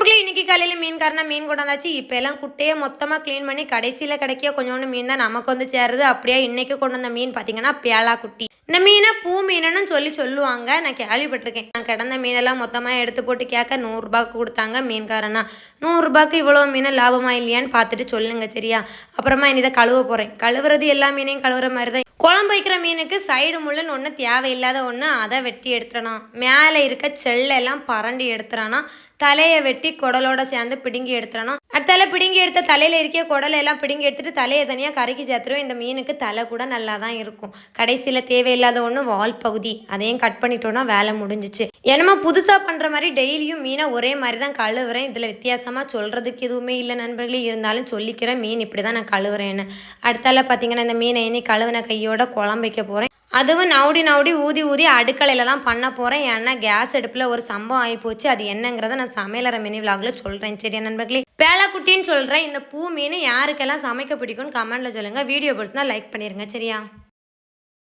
நண்பர்களே இன்னைக்கு காலையில் மீன்காரனா மீன் கொண்டாந்தாச்சு. இப்போ எல்லாம் குட்டையை மொத்தமாக க்ளீன் பண்ணி கடைசியில் கிடைக்க கொஞ்சோண்டு மீன் தான் நமக்கு வந்து சேருது. அப்படியே இன்னைக்கு கொண்டு வந்த மீன் பார்த்தீங்கன்னா பேலா குட்டி. இந்த மீனை பூ மீனுன்னு சொல்லுவாங்க. நான் கேள்விப்பட்டிருக்கேன். நான் கிடந்த மீனெல்லாம் மொத்தமாக எடுத்து போட்டு கேட்க 100 ரூபாய்க்கு கொடுத்தாங்க மீன்காரனா. 100 ரூபாய்க்கு இவ்வளோ மீன் லாபமா இல்லையான்னு பார்த்துட்டு சொல்லுங்க சரியா. அப்புறமா இனி இதை கழுவ போகிறேன். கழுவுறது எல்லா மீனையும் கழுவுற மாதிரி தான். குழம்பு வைக்கிற மீனுக்கு சைடு முள்ளுன்னு ஒன்று தேவையில்லாத ஒன்று, அதை வெட்டி எடுத்துடணும். மேலே இருக்க செல்லெல்லாம் பரண்டி எடுத்துடணும். தலையை வெட்டி குடலோட சேர்ந்து பிடுங்கி எடுத்துடணும். அடுத்தால பிடுங்கி எடுத்த தலையில் இருக்க குடலையெல்லாம் பிடுங்கி எடுத்துட்டு தலையை தனியாக கரைக்கி சேர்த்துருவோம். இந்த மீனுக்கு தலை கூட நல்லா தான் இருக்கும். கடைசியில் தேவையில்லாத ஒன்று வால் பகுதி, அதையும் கட் பண்ணிட்டோன்னா வேலை முடிஞ்சிச்சு. என்னமோ புதுசாக பண்ணுற மாதிரி டெய்லியும் மீனை ஒரே மாதிரி தான் கழுவுறேன். இதில் வித்தியாசமாக சொல்கிறதுக்கு எதுவுமே இல்லை நண்பர்களே. இருந்தாலும் சொல்லிக்கிறேன் மீன் இப்படி தான் நான் கழுவுறேன்னு. அடுத்தால பார்த்தீங்கன்னா இந்த மீனை இனி கழுவின கையோட குழம்பு வைக்க போகிறேன். அதுவும் நவுடி ஊதி அடுக்கலையில் தான் பண்ண போகிறேன். ஏன்னா கேஸ் அடுப்பில் ஒரு சம்பவம் ஆகி போச்சு. அது என்னங்கிறத நான் சமையலறை மினி விலாகில் சொல்கிறேன் சரியா நண்பர்களே. பேலாக்குட்டின்னு சொல்கிறேன். இந்த பூ மீன் யாருக்கெல்லாம் சமைக்க பிடிக்கும்னு கமெண்ட்டில் சொல்லுங்கள். வீடியோ பிடிச்சிருந்தா லைக் பண்ணிடுங்க சரியா.